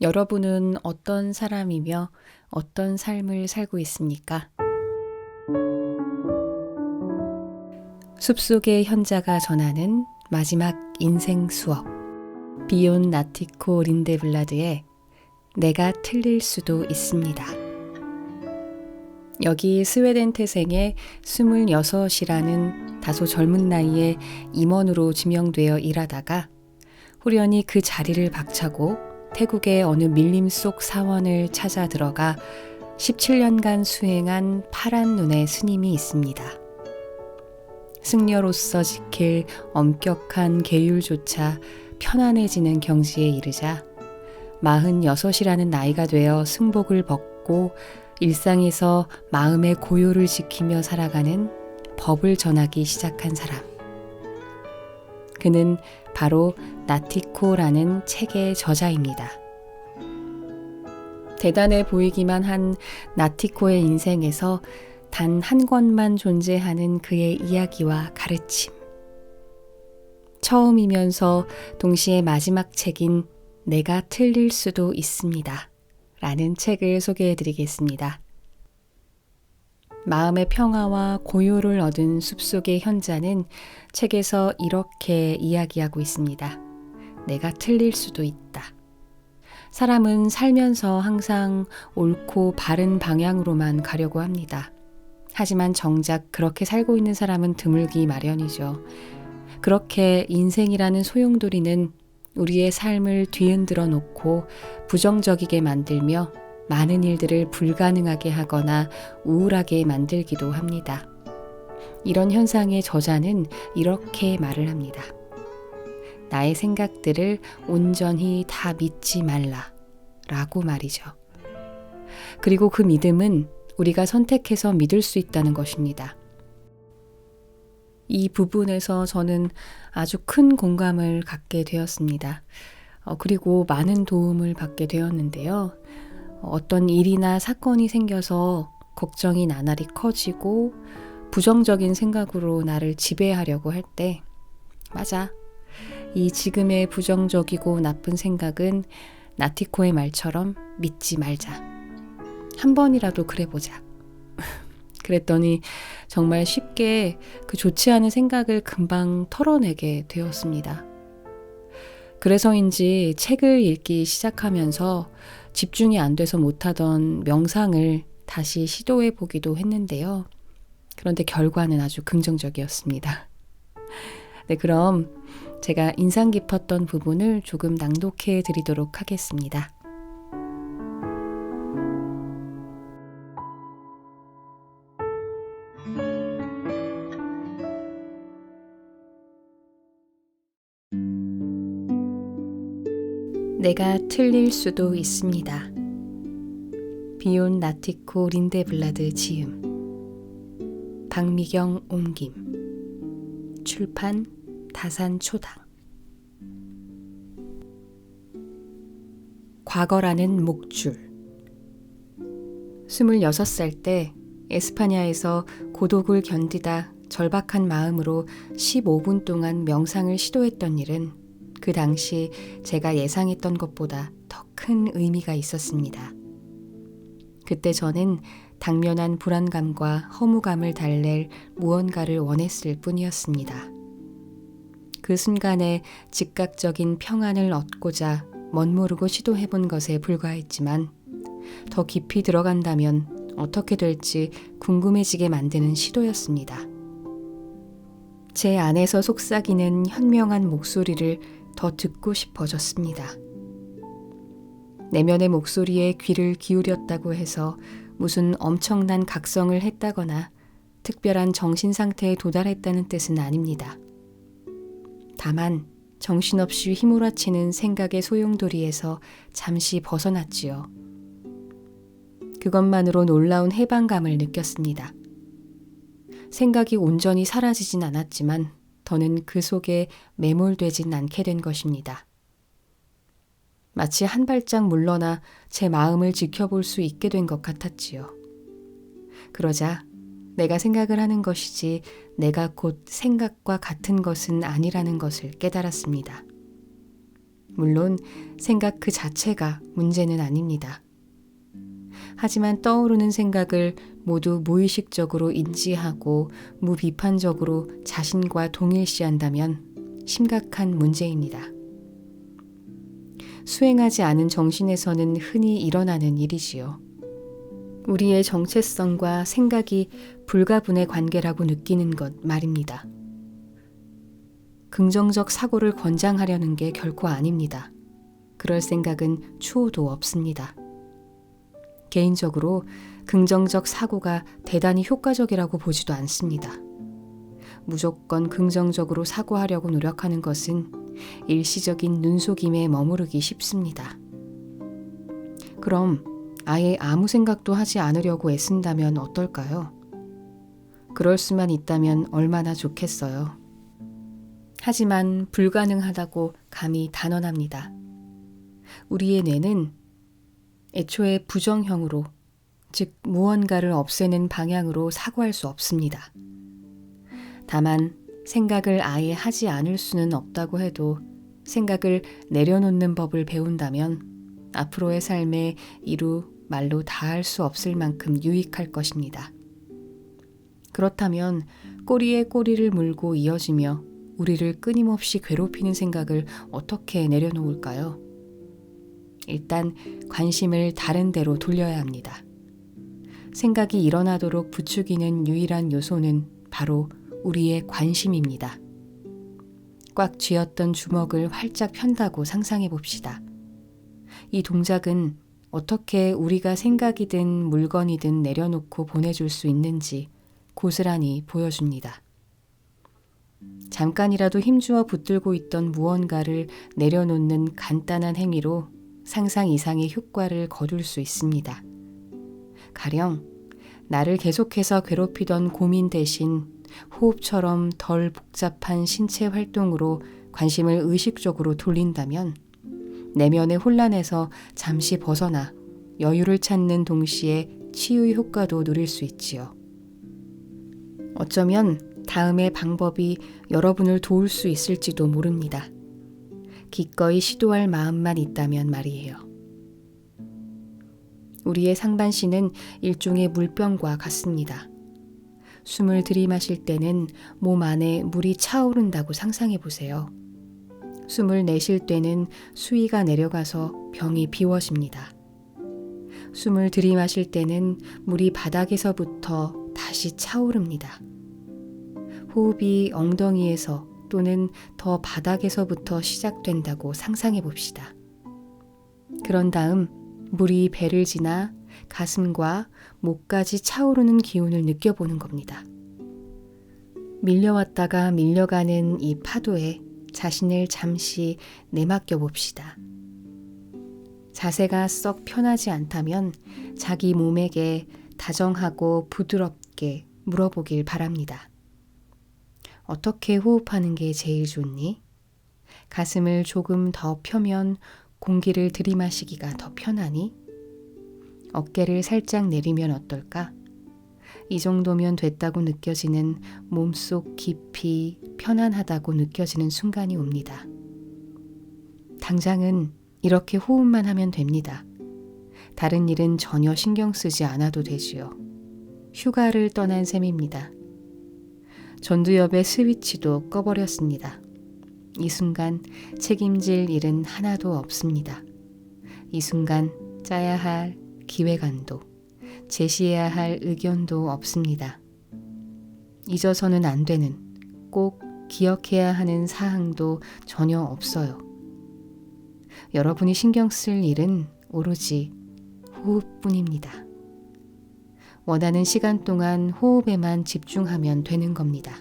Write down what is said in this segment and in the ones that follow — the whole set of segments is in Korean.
여러분은 어떤 사람이며 어떤 삶을 살고 있습니까? 숲속의 현자가 전하는 마지막 인생 수업. 비욘 나티코 린데블라드의 내가 틀릴 수도 있습니다. 여기 스웨덴 태생의 26이라는 다소 젊은 나이에 임원으로 지명되어 일하다가 후련히 그 자리를 박차고 태국의 어느 밀림 속 사원을 찾아 들어가 17년간 수행한 파란 눈의 스님이 있습니다. 승려로서 지킬 엄격한 계율조차 편안해지는 경지에 이르자 46이라는 나이가 되어 승복을 벗고 일상에서 마음의 고요를 지키며 살아가는 법을 전하기 시작한 사람. 그는 바로 나티코라는 책의 저자입니다. 대단해 보이기만 한 나티코의 인생에서 단 한 권만 존재하는 그의 이야기와 가르침. 처음이면서 동시에 마지막 책인 내가 틀릴 수도 있습니다. 라는 책을 소개해 드리겠습니다. 마음의 평화와 고요를 얻은 숲속의 현자는 책에서 이렇게 이야기하고 있습니다. 내가 틀릴 수도 있다. 사람은 살면서 항상 옳고 바른 방향으로만 가려고 합니다. 하지만 정작 그렇게 살고 있는 사람은 드물기 마련이죠. 그렇게 인생이라는 소용돌이는 우리의 삶을 뒤흔들어 놓고 부정적이게 만들며 많은 일들을 불가능하게 하거나 우울하게 만들기도 합니다. 이런 현상의 저자는 이렇게 말을 합니다. 나의 생각들을 온전히 다 믿지 말라 라고 말이죠. 그리고 그 믿음은 우리가 선택해서 믿을 수 있다는 것입니다. 이 부분에서 저는 아주 큰 공감을 갖게 되었습니다. 그리고 많은 도움을 받게 되었는데요. 어떤 일이나 사건이 생겨서 걱정이 나날이 커지고 부정적인 생각으로 나를 지배하려고 할 때, 맞아. 이 지금의 부정적이고 나쁜 생각은 나티코의 말처럼 믿지 말자. 한 번이라도 그래보자. 그랬더니 정말 쉽게 그 좋지 않은 생각을 금방 털어내게 되었습니다. 그래서인지 책을 읽기 시작하면서 집중이 안 돼서 못하던 명상을 다시 시도해 보기도 했는데요. 그런데 결과는 아주 긍정적이었습니다. 네, 그럼 제가 인상 깊었던 부분을 조금 낭독해 드리도록 하겠습니다. 내가 틀릴 수도 있습니다. 비욘 나티코 린데블라드 지음, 박미경 옮김, 출판 다산초당. 과거라는 목줄. 26살 때 에스파냐에서 고독을 견디다 절박한 마음으로 15분 동안 명상을 시도했던 일은 그 당시 제가 예상했던 것보다 더 큰 의미가 있었습니다. 그때 저는 당면한 불안감과 허무감을 달랠 무언가를 원했을 뿐이었습니다. 그 순간에 즉각적인 평안을 얻고자 멋모르고 시도해본 것에 불과했지만 더 깊이 들어간다면 어떻게 될지 궁금해지게 만드는 시도였습니다. 제 안에서 속삭이는 현명한 목소리를 더 듣고 싶어졌습니다. 내면의 목소리에 귀를 기울였다고 해서 무슨 엄청난 각성을 했다거나 특별한 정신 상태에 도달했다는 뜻은 아닙니다. 다만 정신없이 휘몰아치는 생각의 소용돌이에서 잠시 벗어났지요. 그것만으로 놀라운 해방감을 느꼈습니다. 생각이 온전히 사라지진 않았지만 더는 그 속에 매몰되진 않게 된 것입니다. 마치 한 발짝 물러나 제 마음을 지켜볼 수 있게 된 것 같았지요. 그러자 내가 생각을 하는 것이지 내가 곧 생각과 같은 것은 아니라는 것을 깨달았습니다. 물론 생각 그 자체가 문제는 아닙니다. 하지만 떠오르는 생각을 모두 무의식적으로 인지하고 무비판적으로 자신과 동일시한다면 심각한 문제입니다. 수행하지 않은 정신에서는 흔히 일어나는 일이지요. 우리의 정체성과 생각이 불가분의 관계라고 느끼는 것 말입니다. 긍정적 사고를 권장하려는 게 결코 아닙니다. 그럴 생각은 추호도 없습니다. 개인적으로 긍정적 사고가 대단히 효과적이라고 보지도 않습니다. 무조건 긍정적으로 사고하려고 노력하는 것은 일시적인 눈속임에 머무르기 쉽습니다. 그럼 아예 아무 생각도 하지 않으려고 애쓴다면 어떨까요? 그럴 수만 있다면 얼마나 좋겠어요. 하지만 불가능하다고 감히 단언합니다. 우리의 뇌는 애초에 부정형으로, 즉 무언가를 없애는 방향으로 사고할 수 없습니다. 다만 생각을 아예 하지 않을 수는 없다고 해도 생각을 내려놓는 법을 배운다면 앞으로의 삶에 이루 말로 다할 수 없을 만큼 유익할 것입니다. 그렇다면 꼬리에 꼬리를 물고 이어지며 우리를 끊임없이 괴롭히는 생각을 어떻게 내려놓을까요? 일단 관심을 다른 데로 돌려야 합니다. 생각이 일어나도록 부추기는 유일한 요소는 바로 우리의 관심입니다. 꽉 쥐었던 주먹을 활짝 편다고 상상해 봅시다. 이 동작은 어떻게 우리가 생각이든 물건이든 내려놓고 보내줄 수 있는지 고스란히 보여줍니다. 잠깐이라도 힘주어 붙들고 있던 무언가를 내려놓는 간단한 행위로 상상 이상의 효과를 거둘 수 있습니다. 가령 나를 계속해서 괴롭히던 고민 대신 호흡처럼 덜 복잡한 신체 활동으로 관심을 의식적으로 돌린다면 내면의 혼란에서 잠시 벗어나 여유를 찾는 동시에 치유의 효과도 누릴 수 있지요. 어쩌면 다음의 방법이 여러분을 도울 수 있을지도 모릅니다. 기꺼이 시도할 마음만 있다면 말이에요. 우리의 상반신은 일종의 물병과 같습니다. 숨을 들이마실 때는 몸 안에 물이 차오른다고 상상해 보세요. 숨을 내쉴 때는 수위가 내려가서 병이 비워집니다. 숨을 들이마실 때는 물이 바닥에서부터 다시 차오릅니다. 호흡이 엉덩이에서 또는 더 바닥에서부터 시작된다고 상상해 봅시다. 그런 다음 물이 배를 지나 가슴과 목까지 차오르는 기운을 느껴보는 겁니다. 밀려왔다가 밀려가는 이 파도에 자신을 잠시 내맡겨 봅시다. 자세가 썩 편하지 않다면 자기 몸에게 다정하고 부드럽게 물어보길 바랍니다. 어떻게 호흡하는 게 제일 좋니? 가슴을 조금 더 펴면 공기를 들이마시기가 더 편하니? 어깨를 살짝 내리면 어떨까? 이 정도면 됐다고 느껴지는 몸속 깊이 편안하다고 느껴지는 순간이 옵니다. 당장은 이렇게 호흡만 하면 됩니다. 다른 일은 전혀 신경 쓰지 않아도 되지요. 휴가를 떠난 셈입니다. 전두엽의 스위치도 꺼버렸습니다. 이 순간 책임질 일은 하나도 없습니다. 이 순간 짜야 할 기획안도 제시해야 할 의견도 없습니다. 잊어서는 안 되는, 꼭 기억해야 하는 사항도 전혀 없어요. 여러분이 신경 쓸 일은 오로지 호흡뿐입니다. 원하는 시간 동안 호흡에만 집중하면 되는 겁니다.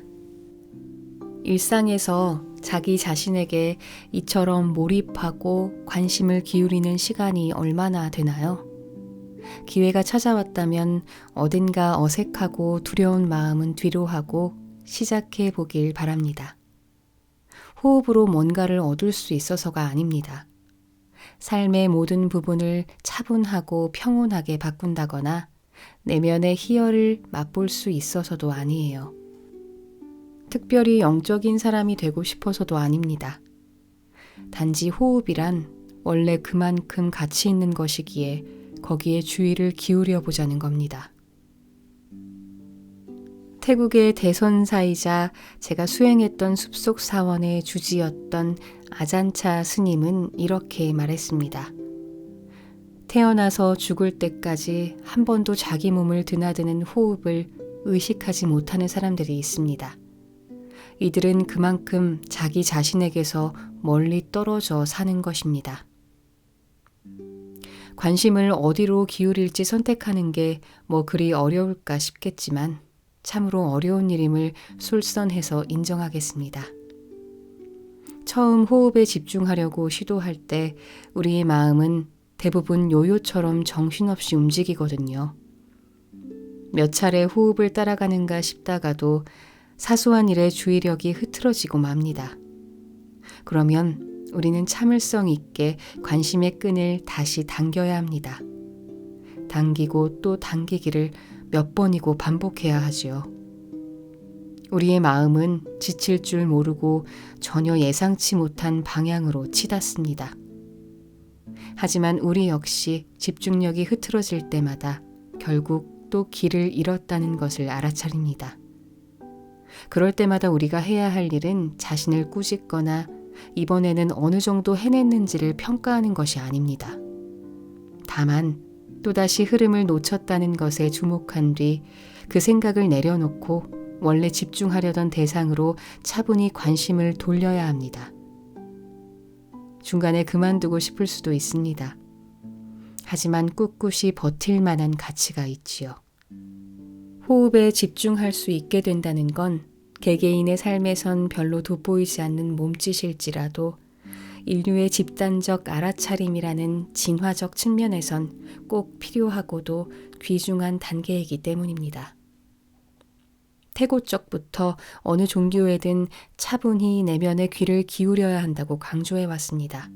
일상에서 자기 자신에게 이처럼 몰입하고 관심을 기울이는 시간이 얼마나 되나요? 기회가 찾아왔다면 어딘가 어색하고 두려운 마음은 뒤로 하고 시작해 보길 바랍니다. 호흡으로 뭔가를 얻을 수 있어서가 아닙니다. 삶의 모든 부분을 차분하고 평온하게 바꾼다거나 내면의 희열을 맛볼 수 있어서도 아니에요. 특별히 영적인 사람이 되고 싶어서도 아닙니다. 단지 호흡이란 원래 그만큼 가치 있는 것이기에 거기에 주의를 기울여 보자는 겁니다. 태국의 대선사이자 제가 수행했던 숲속 사원의 주지였던 아잔차 스님은 이렇게 말했습니다. 태어나서 죽을 때까지 한 번도 자기 몸을 드나드는 호흡을 의식하지 못하는 사람들이 있습니다. 이들은 그만큼 자기 자신에게서 멀리 떨어져 사는 것입니다. 관심을 어디로 기울일지 선택하는 게 뭐 그리 어려울까 싶겠지만 참으로 어려운 일임을 솔선해서 인정하겠습니다. 처음 호흡에 집중하려고 시도할 때 우리의 마음은 대부분 요요처럼 정신없이 움직이거든요. 몇 차례 호흡을 따라가는가 싶다가도 사소한 일에 주의력이 흐트러지고 맙니다. 그러면 우리는 참을성 있게 관심의 끈을 다시 당겨야 합니다. 당기고 또 당기기를 몇 번이고 반복해야 하지요. 우리의 마음은 지칠 줄 모르고 전혀 예상치 못한 방향으로 치닫습니다. 하지만 우리 역시 집중력이 흐트러질 때마다 결국 또 길을 잃었다는 것을 알아차립니다. 그럴 때마다 우리가 해야 할 일은 자신을 꾸짖거나 이번에는 어느 정도 해냈는지를 평가하는 것이 아닙니다. 다만 또다시 흐름을 놓쳤다는 것에 주목한 뒤 그 생각을 내려놓고 원래 집중하려던 대상으로 차분히 관심을 돌려야 합니다. 중간에 그만두고 싶을 수도 있습니다. 하지만 꿋꿋이 버틸 만한 가치가 있지요. 호흡에 집중할 수 있게 된다는 건 개개인의 삶에선 별로 돋보이지 않는 몸짓일지라도 인류의 집단적 알아차림이라는 진화적 측면에선 꼭 필요하고도 귀중한 단계이기 때문입니다. 태고적부터 어느 종교에든 차분히 내면의 귀를 기울여야 한다고 강조해 왔습니다.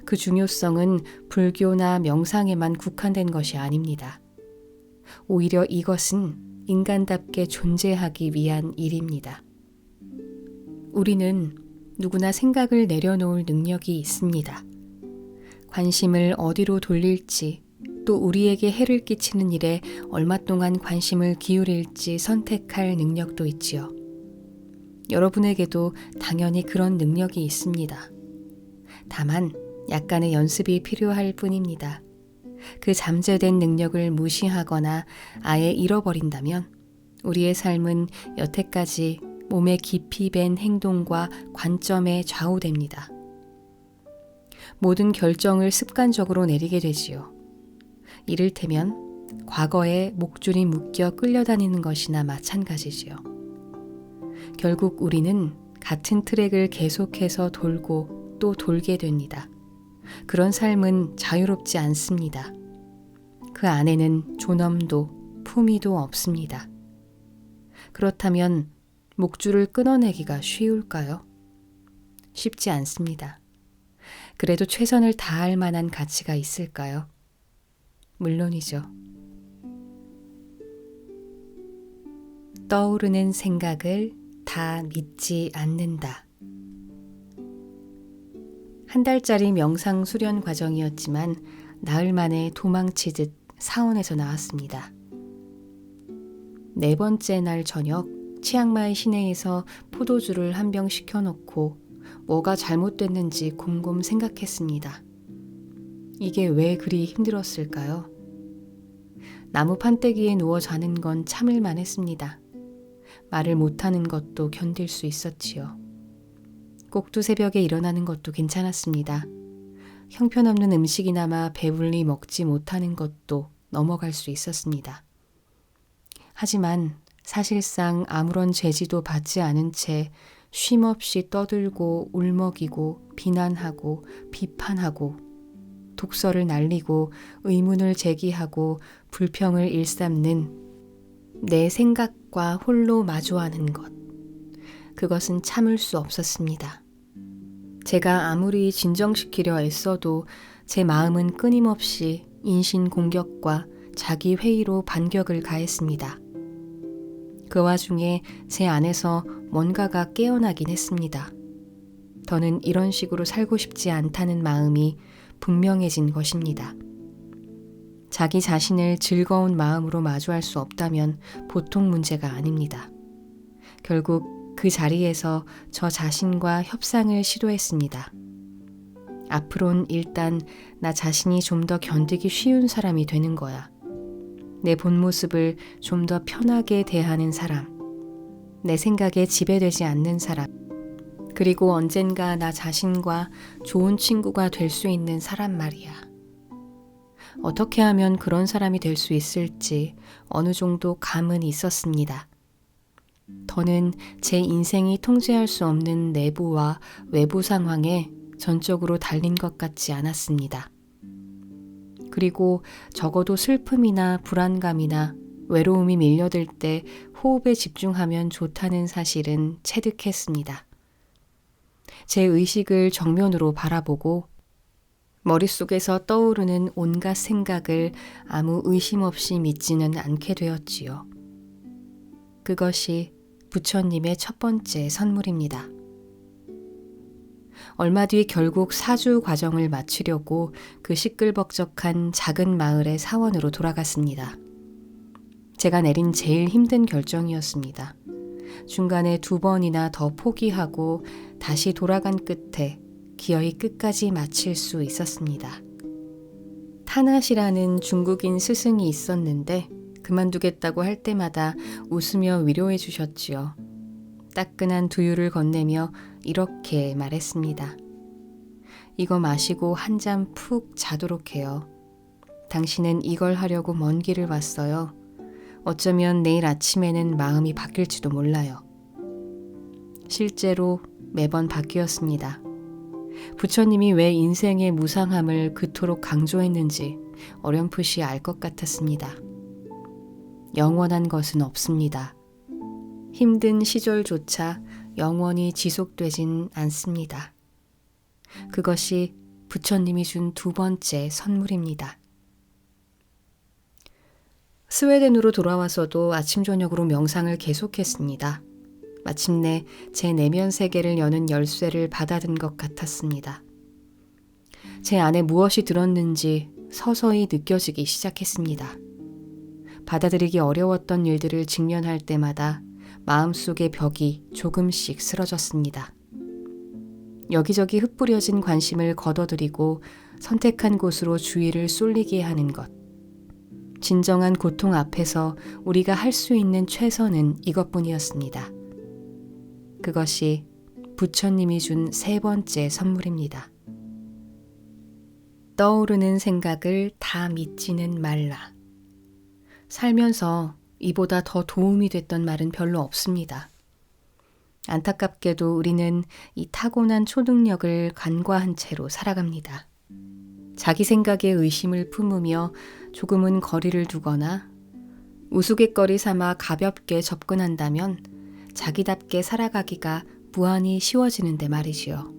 그 중요성은 불교나 명상에만 국한된 것이 아닙니다. 오히려 이것은 인간답게 존재하기 위한 일입니다. 우리는 누구나 생각을 내려놓을 능력이 있습니다. 관심을 어디로 돌릴지, 또 우리에게 해를 끼치는 일에 얼마 동안 관심을 기울일지 선택할 능력도 있지요. 여러분에게도 당연히 그런 능력이 있습니다. 다만 약간의 연습이 필요할 뿐입니다. 그 잠재된 능력을 무시하거나 아예 잃어버린다면 우리의 삶은 여태까지 몸에 깊이 밴 행동과 관점에 좌우됩니다. 모든 결정을 습관적으로 내리게 되지요. 이를테면 과거에 목줄이 묶여 끌려다니는 것이나 마찬가지지요. 결국 우리는 같은 트랙을 계속해서 돌고 또 돌게 됩니다. 그런 삶은 자유롭지 않습니다. 그 안에는 존엄도 품위도 없습니다. 그렇다면 목줄을 끊어내기가 쉬울까요? 쉽지 않습니다. 그래도 최선을 다할 만한 가치가 있을까요? 물론이죠. 떠오르는 생각을 다 믿지 않는다. 한 달짜리 명상 수련 과정이었지만 나흘 만에 도망치듯 사원에서 나왔습니다. 네 번째 날 저녁 치앙마이 시내에서 포도주를 한 병 시켜놓고 뭐가 잘못됐는지 곰곰 생각했습니다. 이게 왜 그리 힘들었을까요? 나무 판때기에 누워 자는 건 참을만 했습니다. 말을 못하는 것도 견딜 수 있었지요. 꼭두 새벽에 일어나는 것도 괜찮았습니다. 형편없는 음식이나마 배불리 먹지 못하는 것도 넘어갈 수 있었습니다. 하지만 사실상 아무런 제지도 받지 않은 채 쉼없이 떠들고 울먹이고 비난하고 비판하고 독설을 날리고 의문을 제기하고 불평을 일삼는 내 생각과 홀로 마주하는 것. 그것은 참을 수 없었습니다. 제가 아무리 진정시키려 애써도 제 마음은 끊임없이 인신공격과 자기 회의로 반격을 가했습니다. 그 와중에 제 안에서 뭔가가 깨어나긴 했습니다. 더는 이런 식으로 살고 싶지 않다는 마음이 분명해진 것입니다. 자기 자신을 즐거운 마음으로 마주할 수 없다면 보통 문제가 아닙니다. 결국 그 자리에서 저 자신과 협상을 시도했습니다. 앞으론 일단 나 자신이 좀 더 견디기 쉬운 사람이 되는 거야. 내 본 모습을 좀 더 편하게 대하는 사람, 내 생각에 지배되지 않는 사람, 그리고 언젠가 나 자신과 좋은 친구가 될 수 있는 사람 말이야. 어떻게 하면 그런 사람이 될 수 있을지 어느 정도 감은 있었습니다. 더는 제 인생이 통제할 수 없는 내부와 외부 상황에 전적으로 달린 것 같지 않았습니다. 그리고 적어도 슬픔이나 불안감이나 외로움이 밀려들 때 호흡에 집중하면 좋다는 사실은 체득했습니다. 제 의식을 정면으로 바라보고 머릿속에서 떠오르는 온갖 생각을 아무 의심 없이 믿지는 않게 되었지요. 그것이 부처님의 첫 번째 선물입니다. 얼마 뒤 결국 사주 과정을 마치려고 그 시끌벅적한 작은 마을의 사원으로 돌아갔습니다. 제가 내린 제일 힘든 결정이었습니다. 중간에 2번이나 더 포기하고 다시 돌아간 끝에 기어이 끝까지 마칠 수 있었습니다. 타낫이라는 중국인 스승이 있었는데 그만두겠다고 할 때마다 웃으며 위로해 주셨지요. 따끈한 두유를 건네며 이렇게 말했습니다. 이거 마시고 한 잠 푹 자도록 해요. 당신은 이걸 하려고 먼 길을 왔어요. 어쩌면 내일 아침에는 마음이 바뀔지도 몰라요. 실제로 매번 바뀌었습니다. 부처님이 왜 인생의 무상함을 그토록 강조했는지 어렴풋이 알 것 같았습니다. 영원한 것은 없습니다. 힘든 시절조차 영원히 지속되진 않습니다. 그것이 부처님이 준 2번째 선물입니다. 스웨덴으로 돌아와서도 아침 저녁으로 명상을 계속했습니다. 마침내 제 내면 세계를 여는 열쇠를 받아든 것 같았습니다. 제 안에 무엇이 들었는지 서서히 느껴지기 시작했습니다. 받아들이기 어려웠던 일들을 직면할 때마다 마음속의 벽이 조금씩 쓰러졌습니다. 여기저기 흩뿌려진 관심을 걷어들이고 선택한 곳으로 주의를 쏠리게 하는 것. 진정한 고통 앞에서 우리가 할 수 있는 최선은 이것뿐이었습니다. 그것이 부처님이 준 3번째 선물입니다. 떠오르는 생각을 다 믿지는 말라. 살면서 이보다 더 도움이 됐던 말은 별로 없습니다. 안타깝게도 우리는 이 타고난 초능력을 간과한 채로 살아갑니다. 자기 생각에 의심을 품으며 조금은 거리를 두거나 우스갯거리 삼아 가볍게 접근한다면 자기답게 살아가기가 무한히 쉬워지는데 말이지요.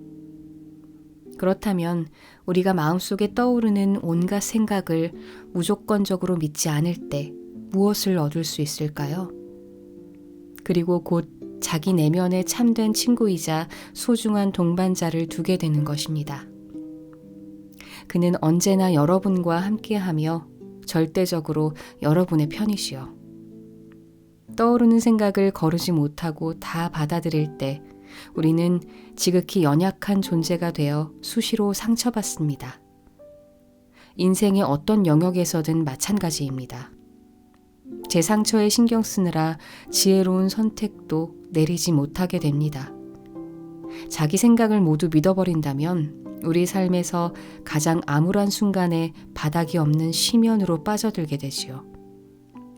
그렇다면 우리가 마음속에 떠오르는 온갖 생각을 무조건적으로 믿지 않을 때 무엇을 얻을 수 있을까요? 그리고 곧 자기 내면에 참된 친구이자 소중한 동반자를 두게 되는 것입니다. 그는 언제나 여러분과 함께하며 절대적으로 여러분의 편이시요. 떠오르는 생각을 거르지 못하고 다 받아들일 때 우리는 지극히 연약한 존재가 되어 수시로 상처받습니다. 인생의 어떤 영역에서든 마찬가지입니다. 제 상처에 신경 쓰느라 지혜로운 선택도 내리지 못하게 됩니다. 자기 생각을 모두 믿어버린다면 우리 삶에서 가장 암울한 순간에 바닥이 없는 심연으로 빠져들게 되지요.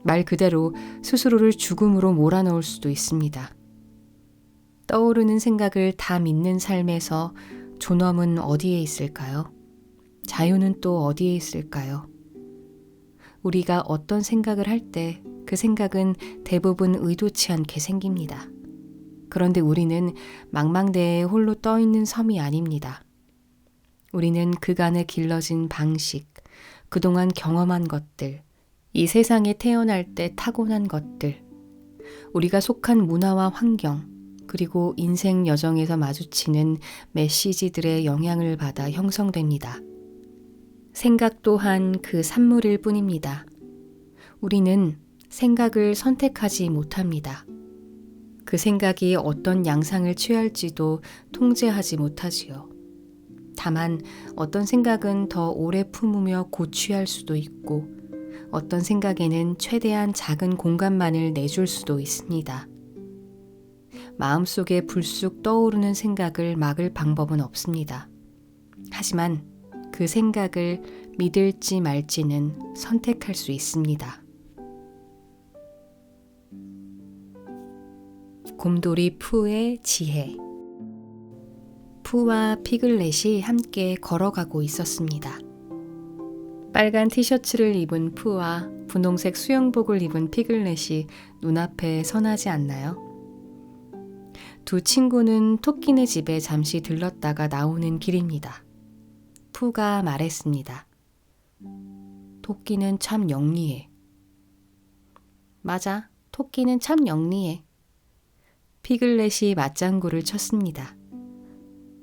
말 그대로 스스로를 죽음으로 몰아넣을 수도 있습니다. 떠오르는 생각을 다 믿는 삶에서 존엄은 어디에 있을까요? 자유는 또 어디에 있을까요? 우리가 어떤 생각을 할 때 그 생각은 대부분 의도치 않게 생깁니다. 그런데 우리는 망망대해에 홀로 떠있는 섬이 아닙니다. 우리는 그간에 길러진 방식, 그동안 경험한 것들, 이 세상에 태어날 때 타고난 것들, 우리가 속한 문화와 환경, 그리고 인생 여정에서 마주치는 메시지들의 영향을 받아 형성됩니다. 생각 또한 그 산물일 뿐입니다. 우리는 생각을 선택하지 못합니다. 그 생각이 어떤 양상을 취할지도 통제하지 못하지요. 다만 어떤 생각은 더 오래 품으며 고취할 수도 있고 어떤 생각에는 최대한 작은 공간만을 내줄 수도 있습니다. 마음속에 불쑥 떠오르는 생각을 막을 방법은 없습니다. 하지만 그 생각을 믿을지 말지는 선택할 수 있습니다. 곰돌이 푸의 지혜. 푸와 피글렛이 함께 걸어가고 있었습니다. 빨간 티셔츠를 입은 푸와 분홍색 수영복을 입은 피글렛이 눈앞에 선하지 않나요? 두 친구는 토끼네 집에 잠시 들렀다가 나오는 길입니다. 푸가 말했습니다. 토끼는 참 영리해. 맞아, 토끼는 참 영리해. 피글렛이 맞장구를 쳤습니다.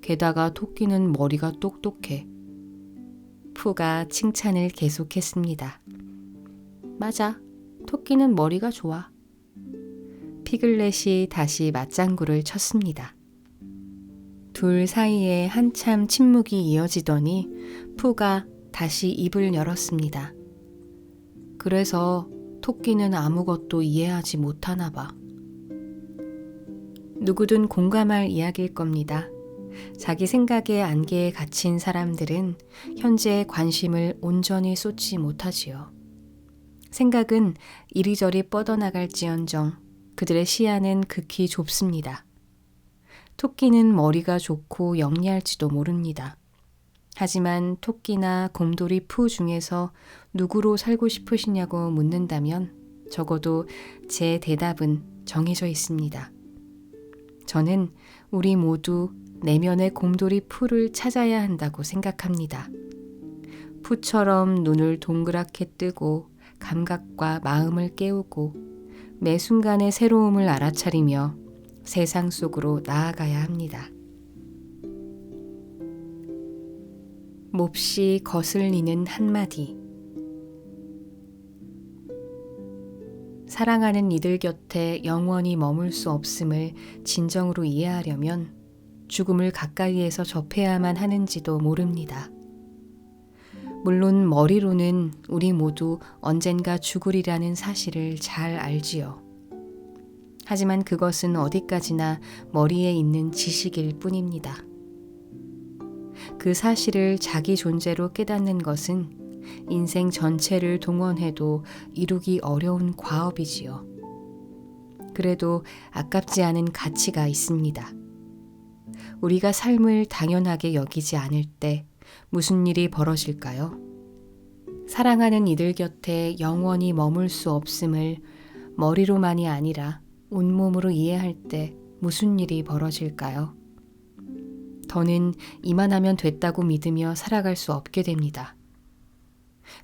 게다가 토끼는 머리가 똑똑해. 푸가 칭찬을 계속했습니다. 맞아, 토끼는 머리가 좋아. 피글렛이 다시 맞장구를 쳤습니다. 둘 사이에 한참 침묵이 이어지더니 푸가 다시 입을 열었습니다. 그래서 토끼는 아무것도 이해하지 못하나 봐. 누구든 공감할 이야기일 겁니다. 자기 생각의 안개에 갇힌 사람들은 현재의 관심을 온전히 쏟지 못하지요. 생각은 이리저리 뻗어나갈지언정 그들의 시야는 극히 좁습니다. 토끼는 머리가 좋고 영리할지도 모릅니다. 하지만 토끼나 곰돌이 푸 중에서 누구로 살고 싶으시냐고 묻는다면 적어도 제 대답은 정해져 있습니다. 저는 우리 모두 내면의 곰돌이 푸를 찾아야 한다고 생각합니다. 푸처럼 눈을 동그랗게 뜨고 감각과 마음을 깨우고 매 순간의 새로움을 알아차리며 세상 속으로 나아가야 합니다. 몹시 거슬리는 한마디. 사랑하는 이들 곁에 영원히 머물 수 없음을 진정으로 이해하려면 죽음을 가까이에서 접해야만 하는지도 모릅니다. 물론 머리로는 우리 모두 언젠가 죽으리라는 사실을 잘 알지요. 하지만 그것은 어디까지나 머리에 있는 지식일 뿐입니다. 그 사실을 자기 존재로 깨닫는 것은 인생 전체를 동원해도 이루기 어려운 과업이지요. 그래도 아깝지 않은 가치가 있습니다. 우리가 삶을 당연하게 여기지 않을 때 무슨 일이 벌어질까요? 사랑하는 이들 곁에 영원히 머물 수 없음을 머리로만이 아니라 온몸으로 이해할 때 무슨 일이 벌어질까요? 더는 이만하면 됐다고 믿으며 살아갈 수 없게 됩니다.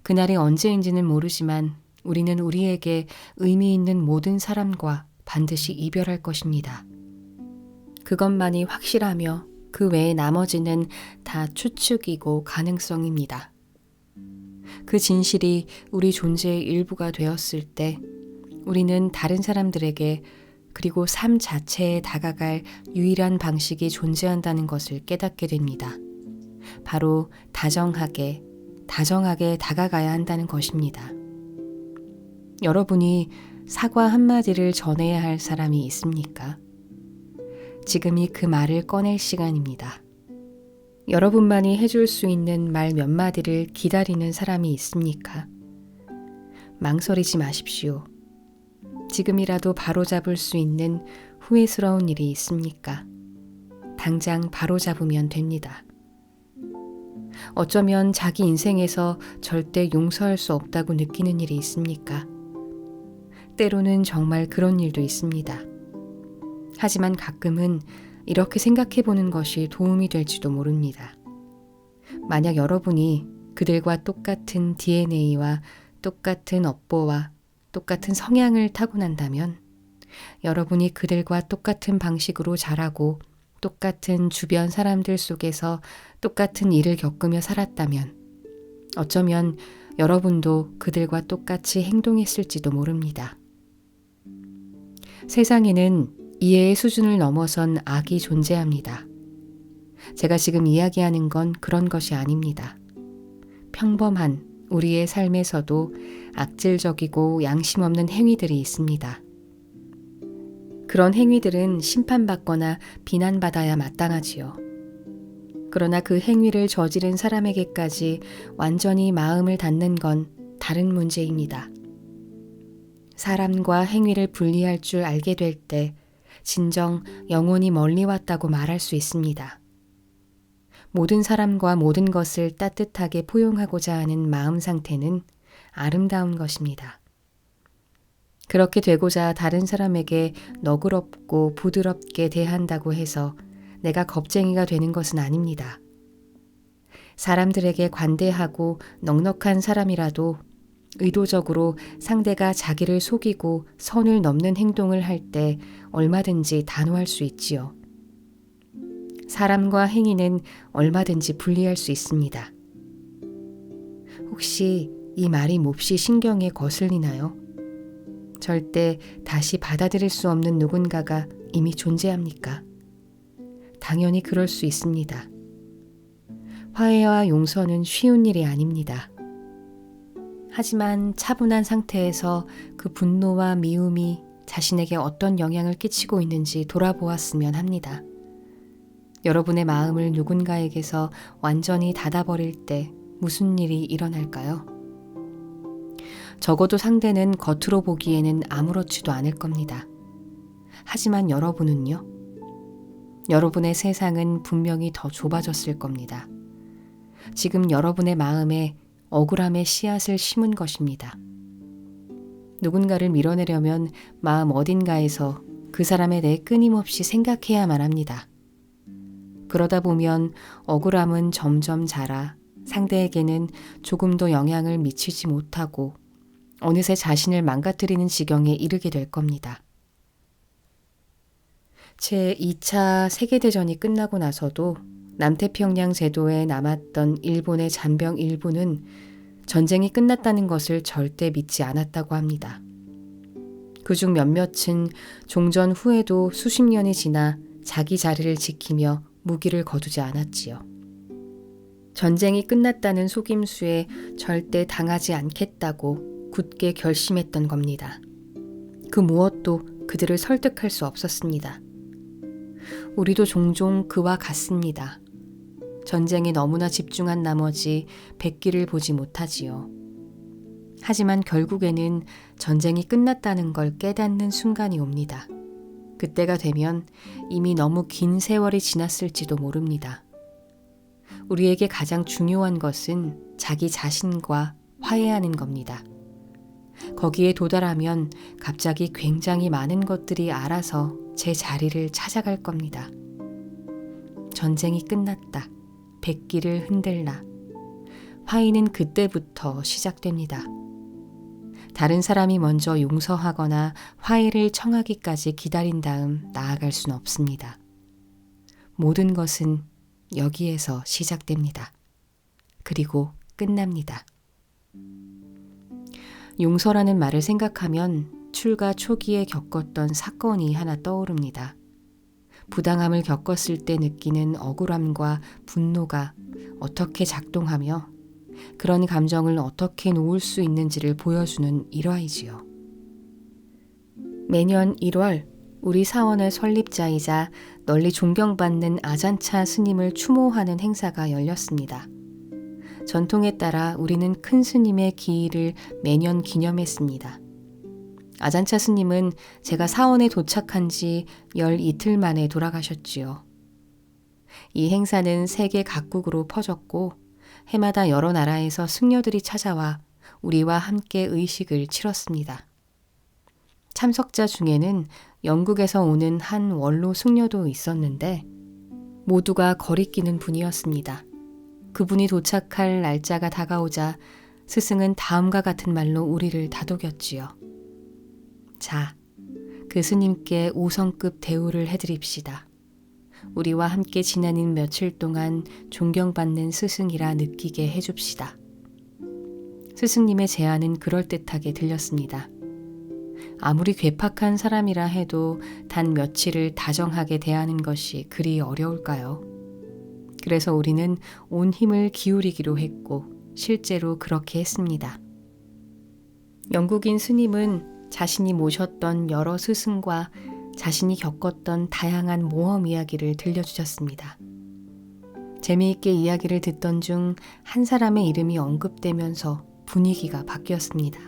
그날이 언제인지는 모르지만 우리는 우리에게 의미 있는 모든 사람과 반드시 이별할 것입니다. 그것만이 확실하며 그 외의 나머지는 다 추측이고 가능성입니다. 그 진실이 우리 존재의 일부가 되었을 때 우리는 다른 사람들에게 그리고 삶 자체에 다가갈 유일한 방식이 존재한다는 것을 깨닫게 됩니다. 바로 다정하게 다가가야 한다는 것입니다. 여러분이 사과 한마디를 전해야 할 사람이 있습니까? 지금이 그 말을 꺼낼 시간입니다. 여러분만이 해줄 수 있는 말 몇 마디를 기다리는 사람이 있습니까? 망설이지 마십시오. 지금이라도 바로잡을 수 있는 후회스러운 일이 있습니까? 당장 바로잡으면 됩니다. 어쩌면 자기 인생에서 절대 용서할 수 없다고 느끼는 일이 있습니까? 때로는 정말 그런 일도 있습니다. 하지만 가끔은 이렇게 생각해 보는 것이 도움이 될지도 모릅니다. 만약 여러분이 그들과 똑같은 DNA와 똑같은 업보와 똑같은 성향을 타고난다면 여러분이 그들과 똑같은 방식으로 자라고 똑같은 주변 사람들 속에서 똑같은 일을 겪으며 살았다면 어쩌면 여러분도 그들과 똑같이 행동했을지도 모릅니다. 세상에는 이해의 수준을 넘어선 악이 존재합니다. 제가 지금 이야기하는 건 그런 것이 아닙니다. 평범한 우리의 삶에서도 악질적이고 양심 없는 행위들이 있습니다. 그런 행위들은 심판받거나 비난받아야 마땅하지요. 그러나 그 행위를 저지른 사람에게까지 완전히 마음을 닫는 건 다른 문제입니다. 사람과 행위를 분리할 줄 알게 될 때 진정 영혼이 멀리 왔다고 말할 수 있습니다. 모든 사람과 모든 것을 따뜻하게 포용하고자 하는 마음 상태는 아름다운 것입니다. 그렇게 되고자 다른 사람에게 너그럽고 부드럽게 대한다고 해서 내가 겁쟁이가 되는 것은 아닙니다. 사람들에게 관대하고 넉넉한 사람이라도 의도적으로 상대가 자기를 속이고 선을 넘는 행동을 할 때 얼마든지 단호할 수 있지요. 사람과 행위는 얼마든지 분리할 수 있습니다. 혹시 이 말이 몹시 신경에 거슬리나요? 절대 다시 받아들일 수 없는 누군가가 이미 존재합니까? 당연히 그럴 수 있습니다. 화해와 용서는 쉬운 일이 아닙니다. 하지만 차분한 상태에서 그 분노와 미움이 자신에게 어떤 영향을 끼치고 있는지 돌아보았으면 합니다. 여러분의 마음을 누군가에게서 완전히 닫아버릴 때 무슨 일이 일어날까요? 적어도 상대는 겉으로 보기에는 아무렇지도 않을 겁니다. 하지만 여러분은요? 여러분의 세상은 분명히 더 좁아졌을 겁니다. 지금 여러분의 마음에 억울함의 씨앗을 심은 것입니다. 누군가를 밀어내려면 마음 어딘가에서 그 사람에 대해 끊임없이 생각해야만 합니다. 그러다 보면 억울함은 점점 자라 상대에게는 조금도 영향을 미치지 못하고 어느새 자신을 망가뜨리는 지경에 이르게 될 겁니다. 제2차 세계대전이 끝나고 나서도 남태평양 제도에 남았던 일본의 잔병 일부는 전쟁이 끝났다는 것을 절대 믿지 않았다고 합니다. 그중 몇몇은 종전 후에도 수십 년이 지나 자기 자리를 지키며 무기를 거두지 않았지요. 전쟁이 끝났다는 속임수에 절대 당하지 않겠다고 굳게 결심했던 겁니다. 그 무엇도 그들을 설득할 수 없었습니다. 우리도 종종 그와 같습니다. 전쟁에 너무나 집중한 나머지 백기를 보지 못하지요. 하지만 결국에는 전쟁이 끝났다는 걸 깨닫는 순간이 옵니다. 그때가 되면 이미 너무 긴 세월이 지났을지도 모릅니다. 우리에게 가장 중요한 것은 자기 자신과 화해하는 겁니다. 거기에 도달하면 갑자기 굉장히 많은 것들이 알아서 제 자리를 찾아갈 겁니다. 전쟁이 끝났다. 백기를 흔들라. 화해는 그때부터 시작됩니다. 다른 사람이 먼저 용서하거나 화해를 청하기까지 기다린 다음 나아갈 수는 없습니다. 모든 것은 여기에서 시작됩니다. 그리고 끝납니다. 용서라는 말을 생각하면 출가 초기에 겪었던 사건이 하나 떠오릅니다. 부당함을 겪었을 때 느끼는 억울함과 분노가 어떻게 작동하며 그런 감정을 어떻게 놓을 수 있는지를 보여주는 일화이지요. 매년 1월 우리 사원의 설립자이자 널리 존경받는 아잔차 스님을 추모하는 행사가 열렸습니다. 전통에 따라 우리는 큰 스님의 기일을 매년 기념했습니다. 아잔차 스님은 제가 사원에 도착한 지 열 이틀 만에 돌아가셨지요. 이 행사는 세계 각국으로 퍼졌고 해마다 여러 나라에서 승려들이 찾아와 우리와 함께 의식을 치렀습니다. 참석자 중에는 영국에서 오는 한 원로 승려도 있었는데 모두가 거리끼는 분이었습니다. 그분이 도착할 날짜가 다가오자 스승은 다음과 같은 말로 우리를 다독였지요. 자, 그 스님께 5성급 대우를 해드립시다. 우리와 함께 지내는 며칠 동안 존경받는 스승이라 느끼게 해줍시다. 스승님의 제안은 그럴듯하게 들렸습니다. 아무리 괴팍한 사람이라 해도 단 며칠을 다정하게 대하는 것이 그리 어려울까요? 그래서 우리는 온 힘을 기울이기로 했고 실제로 그렇게 했습니다. 영국인 스님은 자신이 모셨던 여러 스승과 자신이 겪었던 다양한 모험 이야기를 들려주셨습니다. 재미있게 이야기를 듣던 중 한 사람의 이름이 언급되면서 분위기가 바뀌었습니다.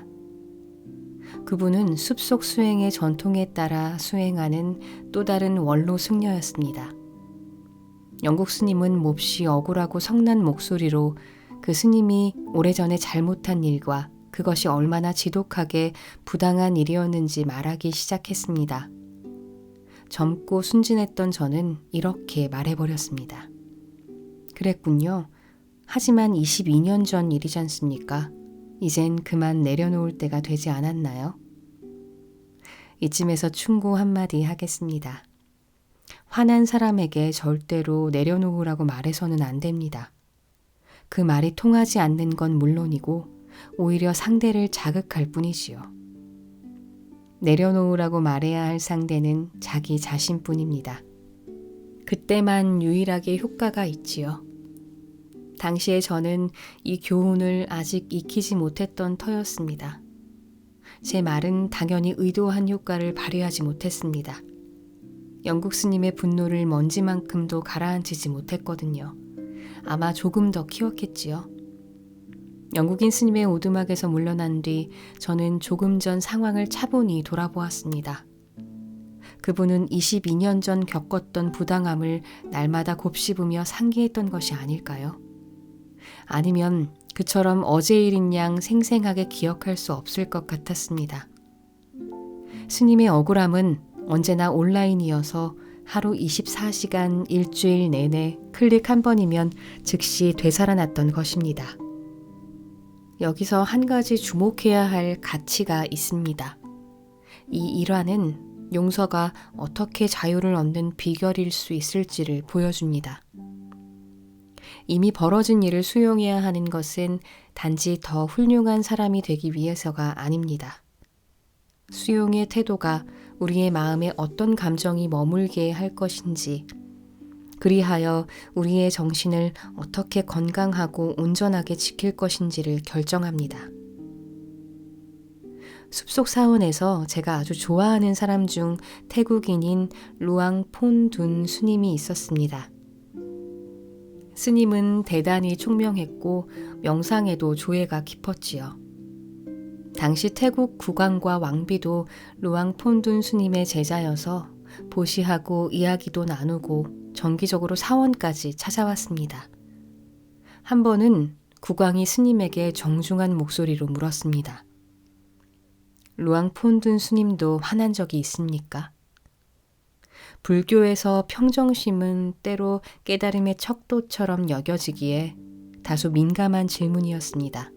그분은 숲속 수행의 전통에 따라 수행하는 또 다른 원로 승려였습니다. 영국 스님은 몹시 억울하고 성난 목소리로 그 스님이 오래전에 잘못한 일과 그것이 얼마나 지독하게 부당한 일이었는지 말하기 시작했습니다. 젊고 순진했던 저는 이렇게 말해버렸습니다. 그랬군요. 하지만 22년 전 일이지 않습니까? 이젠 그만 내려놓을 때가 되지 않았나요? 이쯤에서 충고 한마디 하겠습니다. 화난 사람에게 절대로 내려놓으라고 말해서는 안 됩니다. 그 말이 통하지 않는 건 물론이고 오히려 상대를 자극할 뿐이지요. 내려놓으라고 말해야 할 상대는 자기 자신뿐입니다. 그때만 유일하게 효과가 있지요. 당시에 저는 이 교훈을 아직 익히지 못했던 터였습니다. 제 말은 당연히 의도한 효과를 발휘하지 못했습니다. 영국 스님의 분노를 먼지만큼도 가라앉히지 못했거든요. 아마 조금 더 키웠겠지요. 영국인 스님의 오두막에서 물러난 뒤 저는 조금 전 상황을 차분히 돌아보았습니다. 그분은 22년 전 겪었던 부당함을 날마다 곱씹으며 상기했던 것이 아닐까요? 아니면 그처럼 어제 일인 양 생생하게 기억할 수 없을 것 같았습니다. 스님의 억울함은 언제나 온라인이어서 하루 24시간 일주일 내내 클릭 한 번이면 즉시 되살아났던 것입니다. 여기서 한 가지 주목해야 할 가치가 있습니다. 이 일화는 용서가 어떻게 자유를 얻는 비결일 수 있을지를 보여줍니다. 이미 벌어진 일을 수용해야 하는 것은 단지 더 훌륭한 사람이 되기 위해서가 아닙니다. 수용의 태도가 우리의 마음에 어떤 감정이 머물게 할 것인지, 그리하여 우리의 정신을 어떻게 건강하고 온전하게 지킬 것인지를 결정합니다. 숲속 사원에서 제가 아주 좋아하는 사람 중 태국인인 루앙 폰둔 스님이 있었습니다. 스님은 대단히 총명했고 명상에도 조예가 깊었지요. 당시 태국 국왕과 왕비도 루앙 폰둔 스님의 제자여서 보시하고 이야기도 나누고 정기적으로 사원까지 찾아왔습니다. 한 번은 국왕이 스님에게 정중한 목소리로 물었습니다. 루앙 폰둔 스님도 화난 적이 있습니까? 불교에서 평정심은 때로 깨달음의 척도처럼 여겨지기에 다소 민감한 질문이었습니다.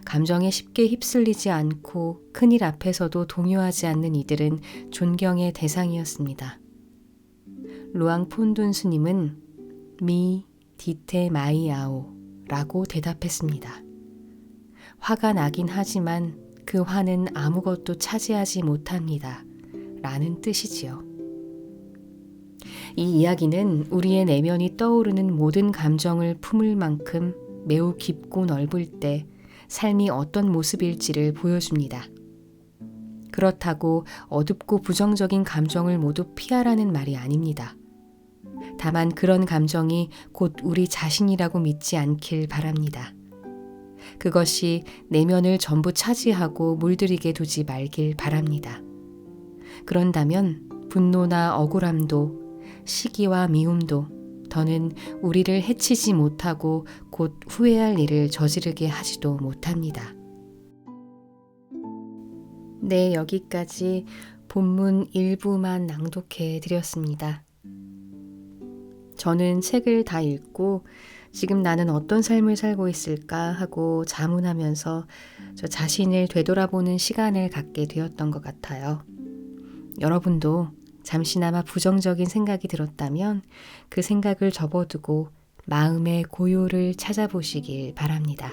감정에 쉽게 휩쓸리지 않고 큰일 앞에서도 동요하지 않는 이들은 존경의 대상이었습니다. 루앙 폰둔 스님은 미 디테 마이아오 라고 대답했습니다. 화가 나긴 하지만 그 화는 아무것도 차지하지 못합니다. 라는 뜻이지요. 이 이야기는 우리의 내면이 떠오르는 모든 감정을 품을 만큼 매우 깊고 넓을 때 삶이 어떤 모습일지를 보여줍니다. 그렇다고 어둡고 부정적인 감정을 모두 피하라는 말이 아닙니다. 다만 그런 감정이 곧 우리 자신이라고 믿지 않길 바랍니다. 그것이 내면을 전부 차지하고 물들이게 두지 말길 바랍니다. 그런다면 분노나 억울함도 시기와 미움도 더는 우리를 해치지 못하고 곧 후회할 일을 저지르게 하지도 못합니다. 네, 여기까지 본문 일부만 낭독해 드렸습니다. 저는 책을 다 읽고 지금 나는 어떤 삶을 살고 있을까 하고 자문하면서 저 자신을 되돌아보는 시간을 갖게 되었던 것 같아요. 여러분도 잠시나마 부정적인 생각이 들었다면 그 생각을 접어두고 마음의 고요를 찾아보시길 바랍니다.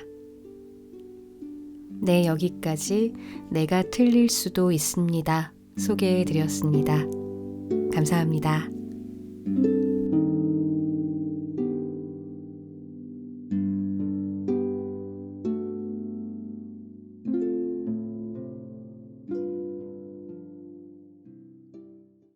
네, 여기까지 내가 틀릴 수도 있습니다. 소개해 드렸습니다. 감사합니다.